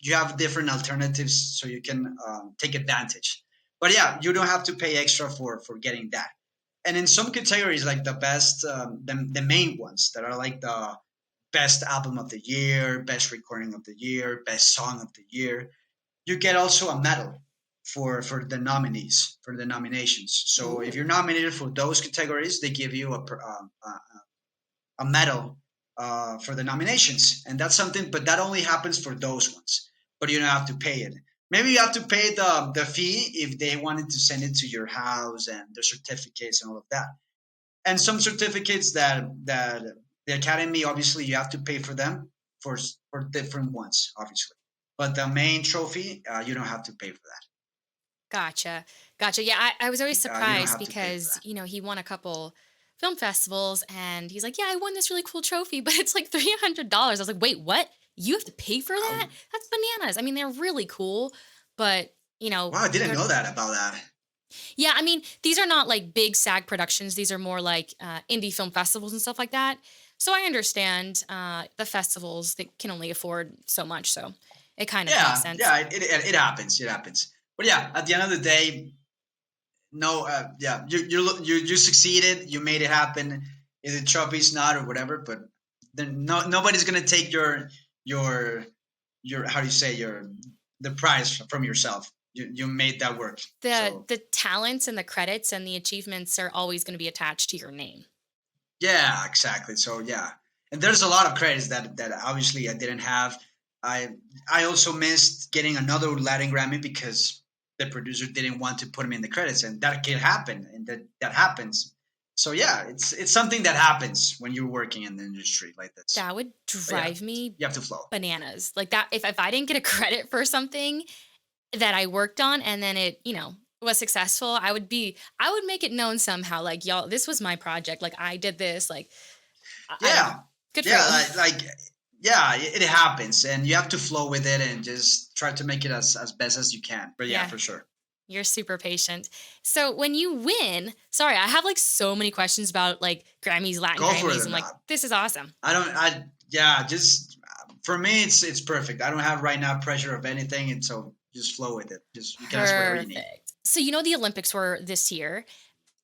you have different alternatives so you can take advantage. But yeah, you don't have to pay extra for getting that. And in some categories, like the best, the main ones that are like the best album of the year, best recording of the year, best song of the year, you get also a medal for the nominees for the nominations. So if Ooh. you're nominated for those categories, they give you a medal for the nominations, and that's something. But that only happens for those ones. But you don't have to pay it. Maybe you have to pay the fee if they wanted to send it to your house and the certificates and all of that. And some certificates that the academy, obviously you have to pay for them for different ones, obviously. But the main trophy, you don't have to pay for that. Gotcha. Gotcha. Yeah, I was always You don't surprised have to pay for because, that. he won a couple film festivals and he's like, yeah, I won this really cool trophy, but it's like $300. I was like, wait, what? You have to pay for that? Um, That's bananas. I mean, they're really cool, but, wow, I didn't they're, know that about that. yeah, I mean, these are not like big SAG productions. These are more like indie film festivals and stuff like that. So I understand the festivals that can only afford so much. So it kind of makes Yeah, sense. yeah, it happens. It happens. But yeah, at the end of the day, no, yeah, you succeeded. You made it happen. Is it trophies not or whatever? But then nobody's gonna take your how do you say the prize from yourself. You made that work. The So the talents and the credits and the achievements are always going to be attached to your name. yeah, exactly. So yeah, and there's a lot of credits that obviously I didn't have. I I also missed getting another Latin Grammy because the producer didn't want to put him in the credits, and that can happen, and that happens. So yeah, it's something that happens when you're working in the industry like this. That would But yeah, drive me you have to flow. bananas. Like that if I didn't get a credit for something that I worked on and then it, was successful, I would make it known somehow like, y'all, this was my project. Like I did this. Like I don't know. Yeah, Good for yeah, you. yeah, it happens, and you have to flow with it and just try to make it as best as you can. But yeah, Yeah. for sure. You're super patient. So when you win, sorry, I have like so many questions about like Grammys, Latin Go for Grammys. it. I'm like, this is awesome. I don't. I yeah. Just for me, it's perfect. I don't have right now pressure of anything, and so just flow with it. Just you can ask whatever you need. Perfect. So the Olympics were this year.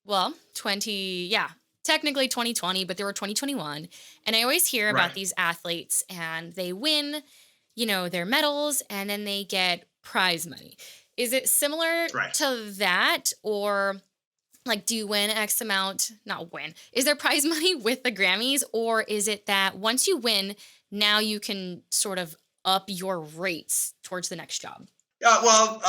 Well, 20, yeah, technically 2020, but there were 2021. And I always hear about Right. these athletes and they win, their medals and then they get prize money. Is it similar Right. to that or like do you win X amount? Not win. Is there prize money with the Grammys or is it that once you win, now you can sort of up your rates towards the next job? Yeah. Well.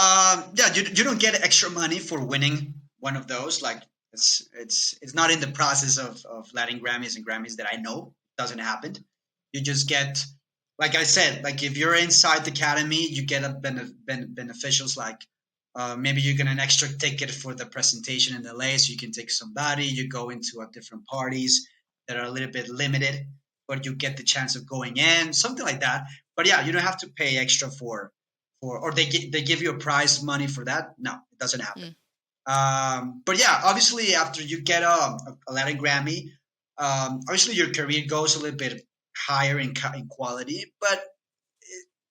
Yeah. You don't get extra money for winning one of those. Like it's not in the process of Latin Grammys and Grammys that I know. It doesn't happen. You just get, like I said, like if you're inside the academy, you get a beneficials like maybe you get an extra ticket for the presentation in LA, so you can take somebody. You go into a different parties that are a little bit limited, but you get the chance of going in, something like that. But yeah, you don't have to pay extra or they give you a prize money for that. No, it doesn't happen. Mm. But yeah, obviously after you get a Latin Grammy, obviously your career goes a little bit higher in quality, but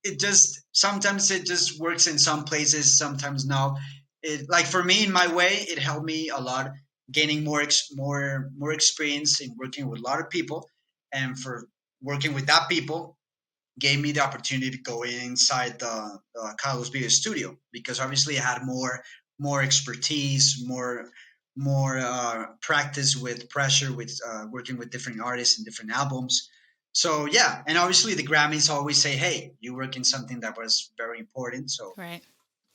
it just sometimes it just works in some places, sometimes no. It like for me in my way, it helped me a lot, gaining more experience in working with a lot of people, and for working with that people gave me the opportunity to go inside the Carlos Vives studio because obviously I had more expertise, more practice with pressure, with working with different artists and different albums. So yeah, and obviously the Grammys always say, "Hey, you work in something that was very important," so Right.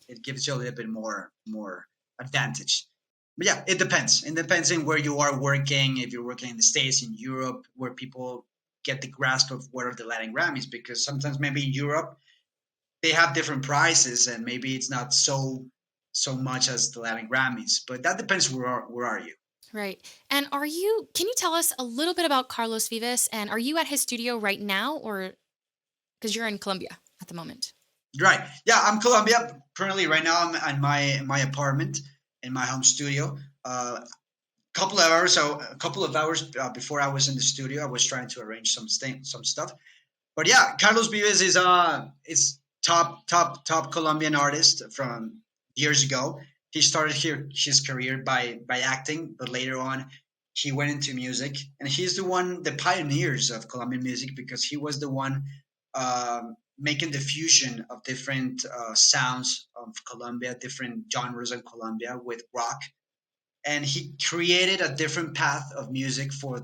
it gives you a little bit more advantage. But yeah, it depends. It depends on where you are working. If you're working in the States, in Europe, where people get the grasp of what are the Latin Grammys, because sometimes maybe in Europe they have different prices and maybe it's not so much as the Latin Grammys, but that depends where are you. Right. And can you tell us a little bit about Carlos Vives? And are you at his studio right now, or because you're in Colombia at the moment? Right. Yeah, I'm Colombia currently. Right now, I'm in my apartment in my home studio. A couple of hours before I was in the studio, I was trying to arrange some stuff. But yeah, Carlos Vives is top Colombian artist from years ago. He started his career by acting, but later on he went into music, and he's the pioneers of Colombian music because he was the one making the fusion of different sounds of Colombia, different genres of Colombia with rock, and he created a different path of music for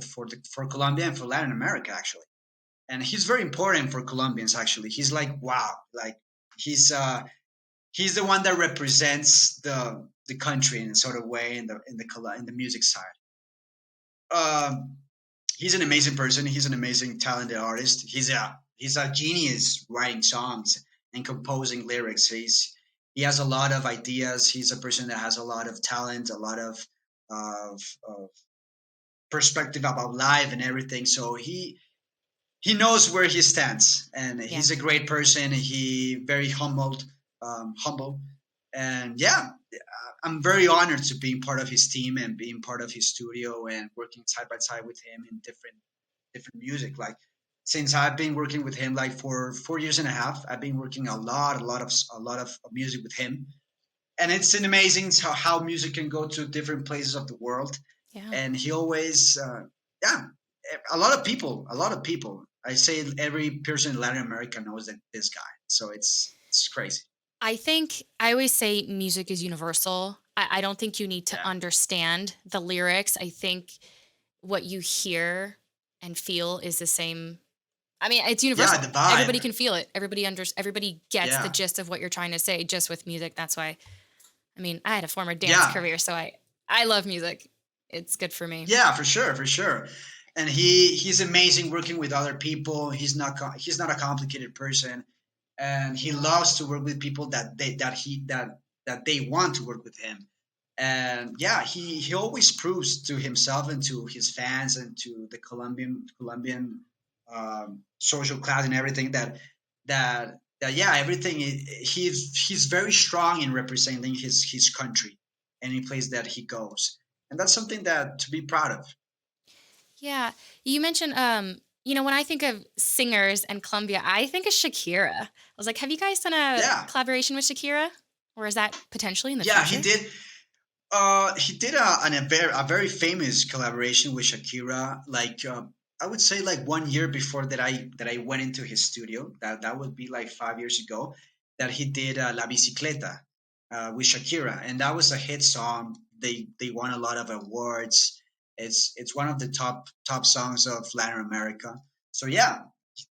Colombia and for Latin America actually. And he's very important for Colombians actually. He's like wow, like he's he's the one that represents the country in a sort of way in the music side. Um, he's an amazing person. He's an amazing talented artist. He's a genius writing songs and composing lyrics. He has a lot of ideas. He's a person that has a lot of talent, a lot of perspective about life and everything. So he knows where he stands, and Yeah. he's a great person. He very humble, and yeah, I'm very honored to being part of his team and being part of his studio and working side by side with him in different music. Like since I've been working with him, like for 4 years and a half, I've been working a lot of music with him, and it's an amazing how music can go to different places of the world. Yeah. And he always, yeah, a lot of people. I say every person in Latin America knows that this guy. So it's crazy. I think I always say music is universal. I don't think you need to Yeah, understand the lyrics. I think what you hear and feel is the same. I mean, it's yeah, universal. the Everybody vibe. can feel it. Everybody gets the Yeah, gist of what you're trying to say just with music. That's why, I mean, I had a former dance yeah, career, so I love music. It's good for me. yeah, for sure, for sure. And he's amazing working with other people. He's not a complicated person, and he loves to work with people that they want to work with him. And yeah, he always proves to himself and to his fans and to the Colombian social class and everything that yeah, everything he's very strong in representing his country any place that he goes, and that's something that to be proud of. Yeah. You mentioned, when I think of singers and Colombia, I think of Shakira. I was like, have you guys done a Yeah, collaboration with Shakira? Or is that potentially in the yeah, he future? did. He did a very famous collaboration with Shakira. Like I would say, like 1 year before that I went into his studio. That would be like 5 years ago. That he did La Bicicleta with Shakira, and that was a hit song. They won a lot of awards. It's one of the top songs of Latin America. So yeah,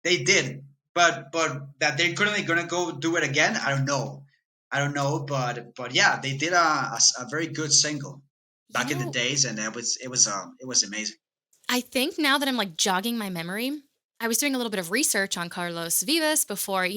they did, but that they're currently gonna go do it again. I don't know. I don't know, but yeah, they did a very good single You back in the know, days, and it was amazing. I think now that I'm like jogging my memory, I was doing a little bit of research on Carlos Vivas before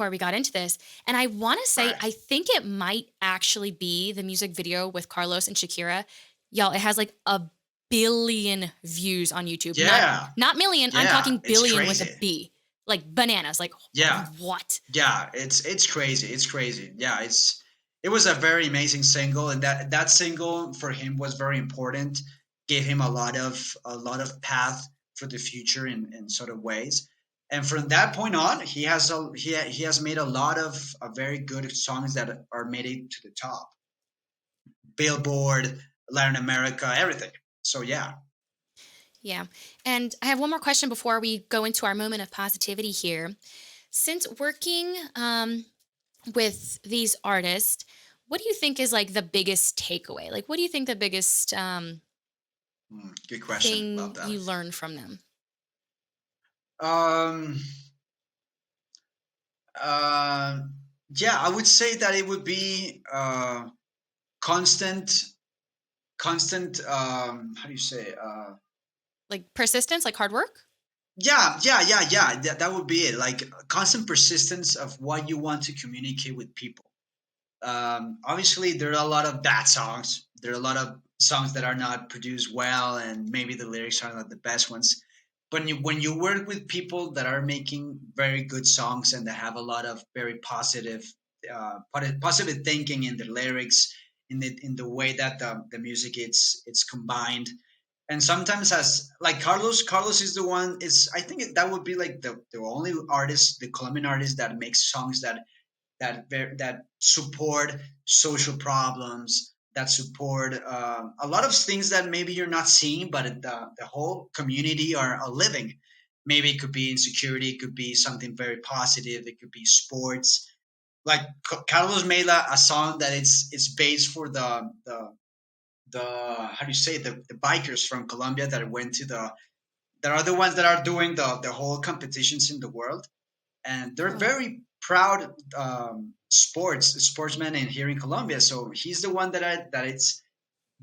we got into this. And I want to say, Right? I think it might actually be the music video with Carlos and Shakira. Y'all, it has like a billion views on YouTube. Yeah, Not million, I'm yeah, talking it's billion with a crazy. B. Like bananas. Like Yeah, what? yeah, it's crazy. It's crazy. Yeah, it was a very amazing single, and that single for him was very important. Gave him a lot of path for the future in sort of ways. And from that point on, he has made a lot of very good songs that are made it to the top, Billboard, Latin America, everything. So yeah, Yeah. And I have one more question before we go into our moment of positivity here. Since working with these artists, what do you think is like the biggest takeaway? Like, what do you think the biggest good question. Love thing that. you learned from them? Um, uh, yeah, I would say that it would be constant, constant. How do you say? Like persistence, like hard work? Yeah, yeah, yeah, yeah. That would be it. Like constant persistence of what you want to communicate with people. Obviously there are a lot of bad songs. There are a lot of songs that are not produced well, and maybe the lyrics are not the best ones. But when you work with people that are making very good songs and that have a lot of very positive thinking in the lyrics, in the way that the music it's combined. And sometimes, as like Carlos is the one, is I think that would be like the only artist, the Colombian artist, that makes songs that support social problems, that support a lot of things that maybe you're not seeing, but the whole community are living. Maybe it could be insecurity, it could be something very positive, it could be sports. Like Carlos made a song that it's based for the how do you say, the bikers from Colombia that went to the that are the ones that are doing the whole competitions in the world, and they're Oh, very proud sportsmen in here in Colombia. So he's the one that it's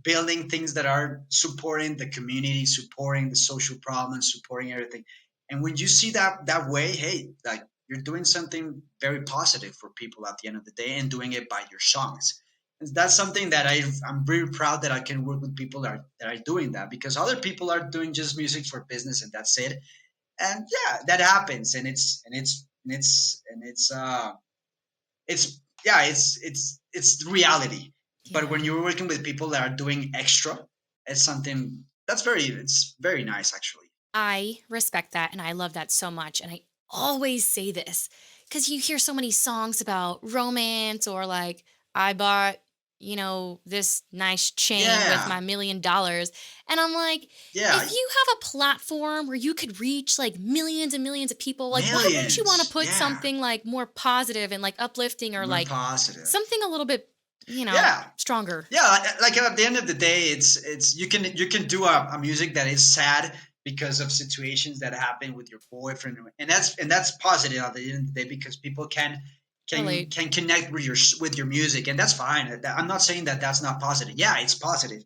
building things that are supporting the community, supporting the social problems, supporting everything. And when you see that way, hey, like you're doing something very positive for people at the end of the day, and doing it by your songs. And that's something that I'm very proud that I can work with people that are doing that, because other people are doing just music for business and that's it. And yeah, that happens, and it's yeah, it's reality. But when yeah. you're working with people that are doing extra, it's something it's very nice actually. I respect that and I love that so much. And I always say this because you hear so many songs about romance or like, I bought, this nice chain with Yeah, my $1 million. And I'm like, yeah, if you have a platform where you could reach like millions and millions of people, like, why wouldn't you want to millions. put Yeah, something like more positive and like uplifting or more like positive. something a little bit, Yeah, stronger? yeah, like at the end of the day, it's you can do a music that is sad because of situations that happen with your boyfriend, and that's positive at the end of the day, because people can can Relate. can connect with your music, and that's fine. I'm not saying that that's not positive. Yeah, it's positive,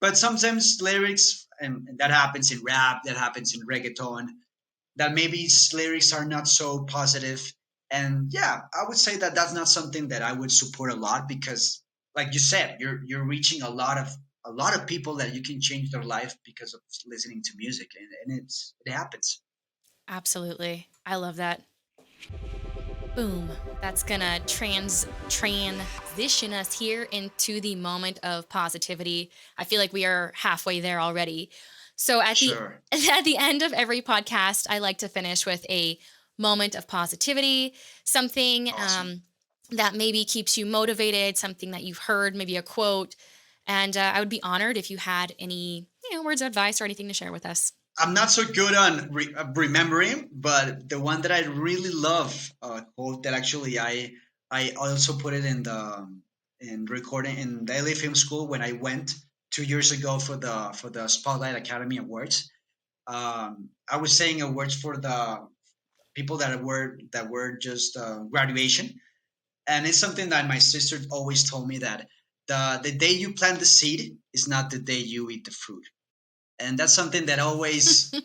but sometimes lyrics, and that happens in rap, that happens in reggaeton, that maybe lyrics are not so positive. And yeah, I would say that that's not something that I would support a lot, because like you said, you're reaching a lot of people that you can change their life because of listening to music, and it happens. Absolutely. I love that. Boom. That's gonna transition us here into the moment of positivity. I feel like we are halfway there already. So at the Sure. at the end of every podcast, I like to finish with a moment of positivity, something Awesome. that maybe keeps you motivated, something that you've heard, maybe a quote. And I would be honored if you had any, words of advice or anything to share with us. I'm not so good on remembering, but the one that I really love, quote that actually I also put it in recording in daily film school when I went 2 years ago for the Spotlight Academy Awards. I was saying awards for the people that were just graduation, and it's something that my sister always told me, that the day you plant the seed is not the day you eat the fruit. And that's something that always I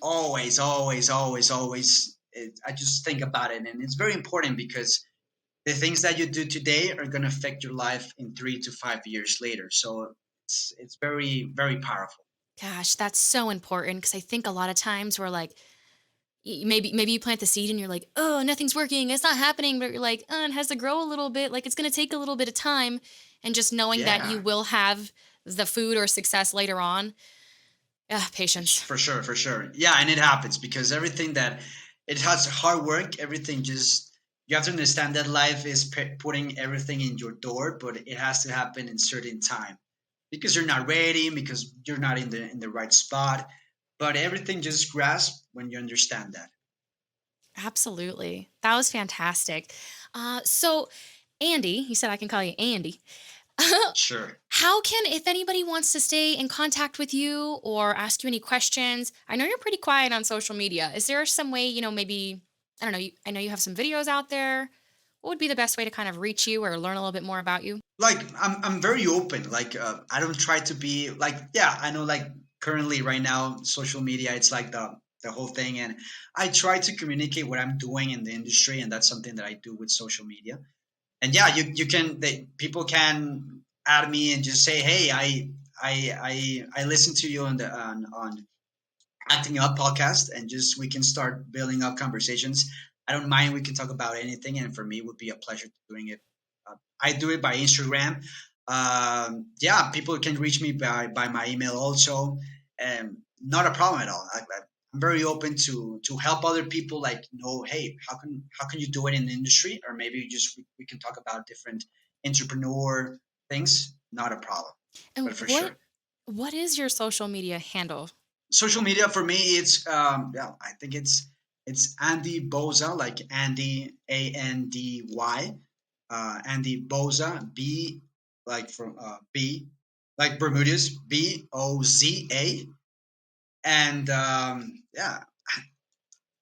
just think about it, and it's very important, because the things that you do today are going to affect your life in 3 to 5 years later. So it's very very powerful. Gosh, that's so important because I think a lot of times we're like, maybe you plant the seed and you're like, oh, nothing's working, it's not happening, but you're like, oh, it has to grow a little bit, like it's going to take a little bit of time, and just knowing that you Yeah, will have the food or success later on. Patience. for sure. Yeah, and it happens because everything that it has hard work. Everything just you have to understand that life is putting everything in your door, but it has to happen in certain time, because you're not ready, because you're not in the right spot. But everything just grasp when you understand that. Absolutely, that was fantastic. So Andy, you said I can call you Andy. Sure. How can, if anybody wants to stay in contact with you or ask you any questions? I know you're pretty quiet on social media. Is there some way, maybe, I don't know, I know you have some videos out there. What would be the best way to kind of reach you or learn a little bit more about you? Like I'm very open. Like I don't try to be like, yeah, I know, like currently right now social media, it's like the whole thing, and I try to communicate what I'm doing in the industry, and that's something that I do with social media. and yeah, people can add me and just say, hey, I listen to you on Acting Up podcast, and just we can start building up conversations. I don't mind. We can talk about anything, and for me, it would be a pleasure doing it. I do it by Instagram. Yeah, people can reach me by my email also, and not a problem at all. I'm very open to help other people. Like, know, hey, how can you do it in the industry, or maybe just we can talk about different entrepreneur things. Not a problem, And but for sure. what is your social media handle? Social media for me, it's yeah, I think it's Andy Boza, like Andy Andy, Andy Boza, B, like from B, like Bermudas, Boza. And yeah,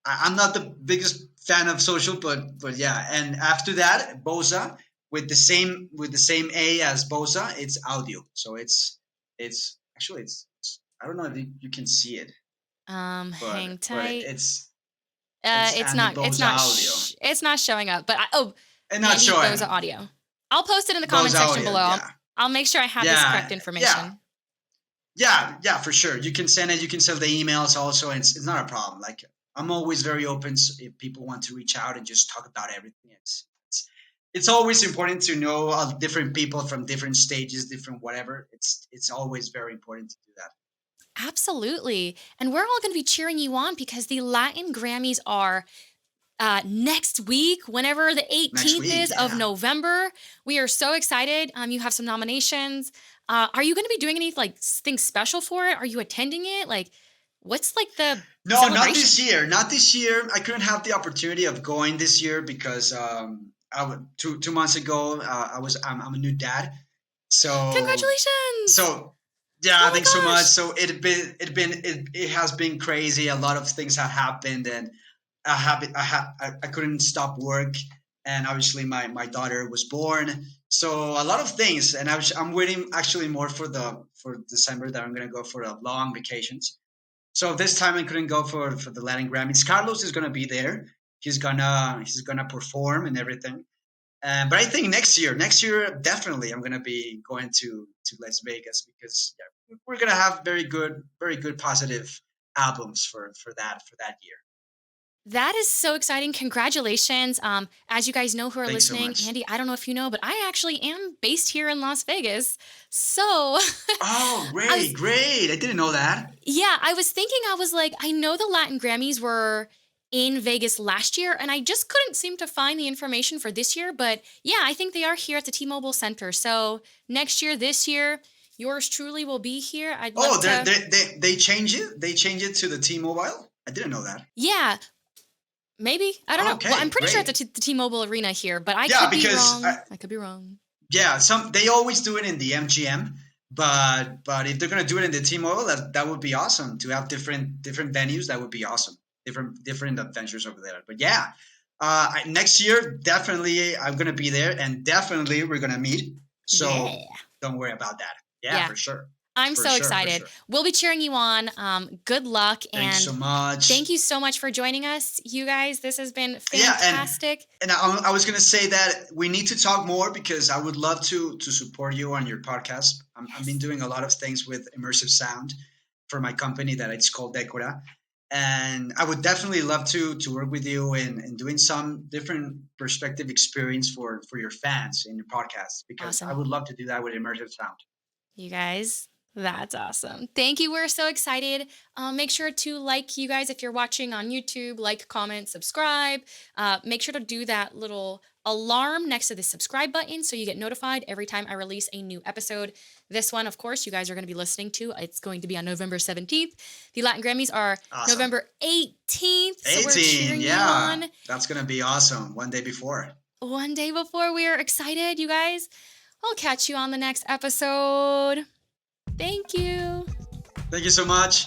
I'm not the biggest fan of social, but yeah. And after that, Boza, with the same A as Boza, it's audio. So it's actually I don't know if you can see it, Hang but tight. it's It's Andy not. It's Boza not. audio, It's not showing up. But and not Andy showing Boza Audio. I'll post it in the comment Boza section audio. below. Yeah, I'll make sure I have this correct yeah, yeah. information. Yeah, for sure. You can send it. You can send the emails also. And it's not a problem. Like, I'm always very open. So if people want to reach out and just talk about everything, it's always important to know different people from different stages, different whatever. It's always very important to do that. Absolutely. And we're all going to be cheering you on because the Latin Grammys are next week, whenever the Next 18th week, is of yeah. November. We are so excited. You have some nominations. Are you going to be doing any like things special for it? Are you attending it? Like, what's like the No, not celebration? this year. Not this year. I couldn't have the opportunity of going this year because two months ago I'm a new dad. So Congratulations! so yeah, Oh my thanks so much. gosh! So it has been crazy. A lot of things have happened, and I couldn't stop work, and obviously my daughter was born. So a lot of things, and I'm waiting actually more for December that I'm gonna go for a long vacations. So this time I couldn't go for the Latin Grammys. Carlos is gonna be there. He's gonna perform and everything. But I think next year definitely I'm gonna be going to Las Vegas because yeah, we're gonna have very good positive albums for that year. That is so exciting. Congratulations. As you guys know who are Thanks so listening, much. Andy, I don't know if you know, but I actually am based here in Las Vegas. So Oh, I great, was, great! I didn't know that. yeah, I was thinking, I was like, I know the Latin Grammys were in Vegas last year, and I just couldn't seem to find the information for this year. But yeah, I think they are here at the T Mobile Center. So next year, this year, yours truly will be here. I'd love Oh, to. they change it. They change it to the T-Mobile. I didn't know that. Yeah, maybe. I don't know. Well, I'm Okay, pretty sure great. it's the T-Mobile Arena here, but I Yeah, could be because wrong. I could be wrong. yeah, some they always do it in the MGM, but if they're gonna do it in the T-Mobile, that would be awesome to have different venues. That would be awesome. Different adventures over there. But yeah, next year definitely I'm gonna be there, and definitely we're gonna meet. So Yeah. don't worry about that. Yeah, Yeah. for sure, I'm for so sure, for excited. sure. We'll be cheering you on. Good luck, Thanks so and much. thank you so much for joining us, you guys. This has been Yeah, fantastic. and I was gonna say that we need to talk more because I would love to support you on your podcast. I've been Yes. doing a lot of things with immersive sound for my company that it's called Decora, and I would definitely love to work with you in doing some different perspective experience for your fans in your podcast because I Awesome. would love to do that with immersive sound. You guys, that's awesome. Thank you. We're so excited. Make sure to like, you guys, if you're watching on YouTube, like, comment, subscribe. Make sure to do that little alarm next to the subscribe button so you get notified every time I release a new episode. This one, of course, you guys are going to be listening to. It's going to be on November 17th. The Latin Grammys are Awesome. November 18th. So we're 18, cheering you yeah, on that's gonna be awesome. One day before. one day before. We are excited, you guys. I'll catch you on the next episode. Thank you. Thank you so much.